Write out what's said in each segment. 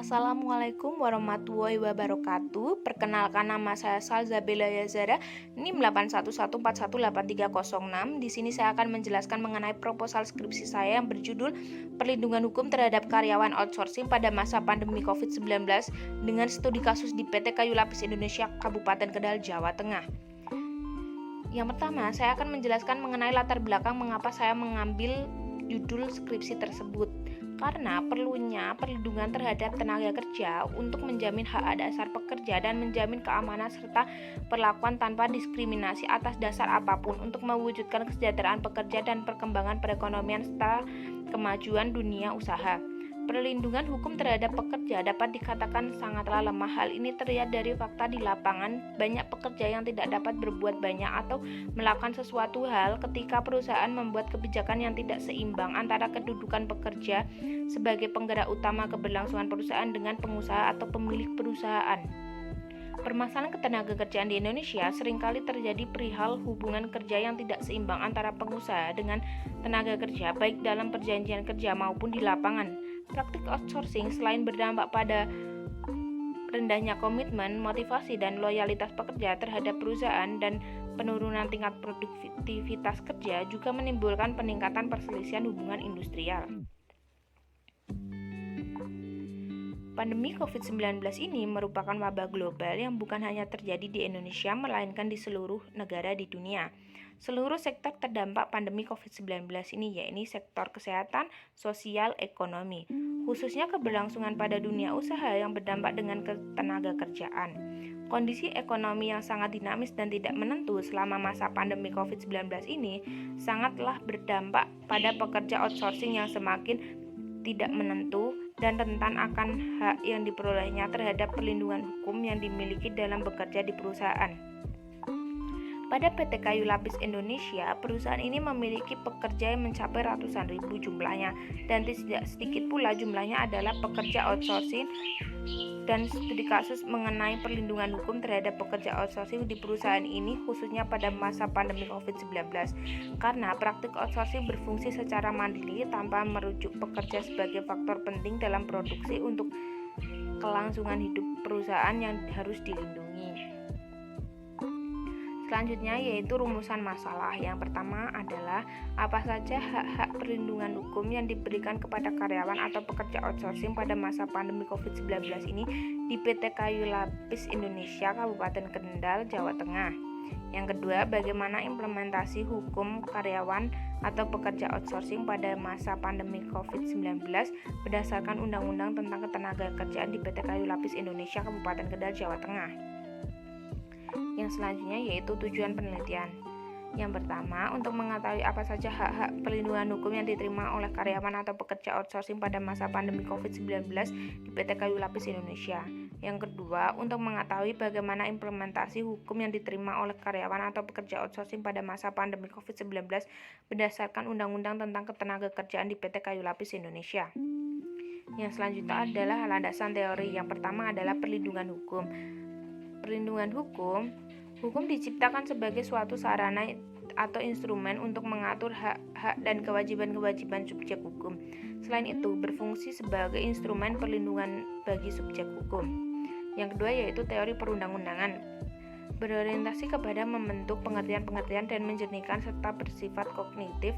Assalamualaikum warahmatullahi wabarakatuh. Perkenalkan, nama saya Salzabela Yazara, NIM 811418306. Di sini saya akan menjelaskan mengenai proposal skripsi saya yang berjudul Perlindungan Hukum Terhadap Karyawan Outsourcing pada Masa Pandemi COVID-19 dengan studi kasus di PT Kayu Lapis Indonesia Kabupaten Kendal, Jawa Tengah. Yang pertama, saya akan menjelaskan mengenai latar belakang mengapa saya mengambil judul skripsi tersebut. Karena perlunya perlindungan terhadap tenaga kerja untuk menjamin hak dasar pekerja dan menjamin keamanan serta perlakuan tanpa diskriminasi atas dasar apapun untuk mewujudkan kesejahteraan pekerja dan perkembangan perekonomian serta kemajuan dunia usaha. Perlindungan hukum terhadap pekerja dapat dikatakan sangatlah lemah. Hal ini terlihat dari fakta di lapangan. Banyak pekerja yang tidak dapat berbuat banyak atau melakukan sesuatu hal ketika perusahaan membuat kebijakan yang tidak seimbang antara kedudukan pekerja sebagai penggerak utama keberlangsungan perusahaan dengan pengusaha atau pemilik perusahaan. Permasalahan ketenagakerjaan di Indonesia seringkali terjadi perihal hubungan kerja yang tidak seimbang antara pengusaha dengan tenaga kerja, baik dalam perjanjian kerja maupun di lapangan. Praktik outsourcing selain berdampak pada rendahnya komitmen, motivasi, dan loyalitas pekerja terhadap perusahaan dan penurunan tingkat produktivitas kerja juga menimbulkan peningkatan perselisihan hubungan industrial. Pandemi COVID-19 ini merupakan wabah global yang bukan hanya terjadi di Indonesia, melainkan di seluruh negara di dunia. Seluruh sektor terdampak pandemi COVID-19 ini, yakni sektor kesehatan, sosial, ekonomi, khususnya keberlangsungan pada dunia usaha yang berdampak dengan ketenaga kerjaan. Kondisi ekonomi yang sangat dinamis dan tidak menentu selama masa pandemi COVID-19 ini sangatlah berdampak pada pekerja outsourcing yang semakin tidak menentu dan rentan akan hak yang diperolehnya terhadap perlindungan hukum yang dimiliki dalam bekerja di perusahaan. Pada PT Kayu Lapis Indonesia, perusahaan ini memiliki pekerja yang mencapai ratusan ribu jumlahnya, dan tidak sedikit pula jumlahnya adalah pekerja outsourcing. Dan studi kasus mengenai perlindungan hukum terhadap pekerja outsourcing di perusahaan ini khususnya pada masa pandemi COVID-19, karena praktik outsourcing berfungsi secara mandiri tanpa merujuk pekerja sebagai faktor penting dalam produksi untuk kelangsungan hidup perusahaan yang harus dilindungi. Selanjutnya yaitu rumusan masalah. Yang pertama adalah apa saja hak-hak perlindungan hukum yang diberikan kepada karyawan atau pekerja outsourcing pada masa pandemi COVID-19 ini di PT Kayu Lapis Indonesia Kabupaten Kendal, Jawa Tengah. Yang kedua, bagaimana implementasi hukum karyawan atau pekerja outsourcing pada masa pandemi COVID-19 berdasarkan Undang-Undang tentang Ketenagakerjaan di PT Kayu Lapis Indonesia Kabupaten Kendal, Jawa Tengah. Yang selanjutnya yaitu tujuan penelitian. Yang pertama, untuk mengetahui apa saja hak-hak perlindungan hukum yang diterima oleh karyawan atau pekerja outsourcing pada masa pandemi COVID-19 di PT Kayu Lapis Indonesia. Yang kedua, untuk mengetahui bagaimana implementasi hukum yang diterima oleh karyawan atau pekerja outsourcing pada masa pandemi COVID-19 berdasarkan Undang-Undang tentang Ketenagakerjaan di PT Kayu Lapis Indonesia. Yang selanjutnya adalah landasan teori. Yang pertama adalah perlindungan hukum. Perlindungan hukum diciptakan sebagai suatu sarana atau instrumen untuk mengatur hak-hak dan kewajiban-kewajiban subjek hukum. Selain itu, berfungsi sebagai instrumen perlindungan bagi subjek hukum. Yang kedua yaitu teori perundang-undangan. Berorientasi kepada membentuk pengertian-pengertian dan menjernihkan serta bersifat kognitif,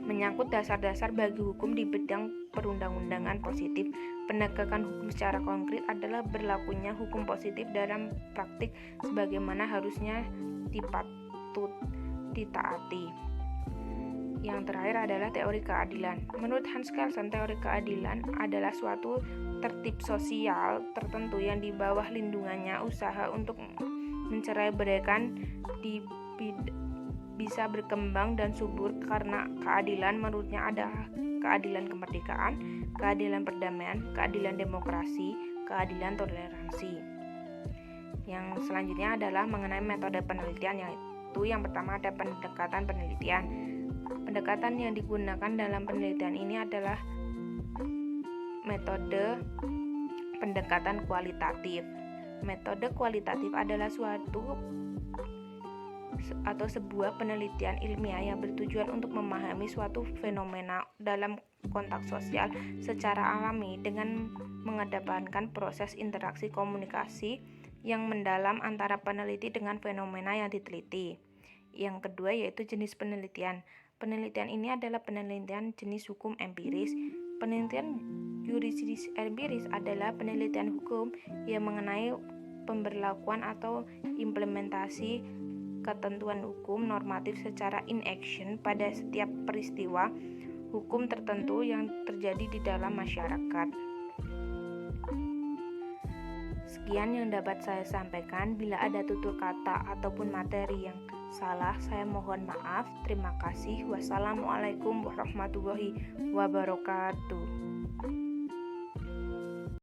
menyangkut dasar-dasar bagi hukum di bidang perundang-undangan positif. Penegakan hukum secara konkret adalah berlakunya hukum positif dalam praktik sebagaimana harusnya dipatut ditaati. Yang terakhir adalah teori keadilan. Menurut Hans Kelsen, teori keadilan adalah suatu tertib sosial tertentu yang di bawah lindungannya usaha untuk mencerai-beraikan bisa berkembang dan subur, karena keadilan menurutnya ada keadilan kemerdekaan, keadilan perdamaian, keadilan demokrasi, keadilan toleransi. Yang selanjutnya adalah mengenai metode penelitian, yaitu yang pertama ada pendekatan penelitian. Pendekatan yang digunakan dalam penelitian ini adalah metode pendekatan kualitatif. Metode kualitatif adalah atau sebuah penelitian ilmiah yang bertujuan untuk memahami suatu fenomena dalam konteks sosial secara alami dengan mengedepankan proses interaksi komunikasi yang mendalam antara peneliti dengan fenomena yang diteliti. Yang kedua yaitu jenis penelitian. Penelitian ini adalah penelitian jenis hukum empiris. Penelitian yuridis empiris adalah penelitian hukum yang mengenai pemberlakuan atau implementasi ketentuan hukum normatif secara in action pada setiap peristiwa hukum tertentu yang terjadi di dalam masyarakat. Sekian yang dapat saya sampaikan. Bila ada tutur kata ataupun materi yang salah, saya mohon maaf. Terima kasih. Wassalamualaikum warahmatullahi wabarakatuh.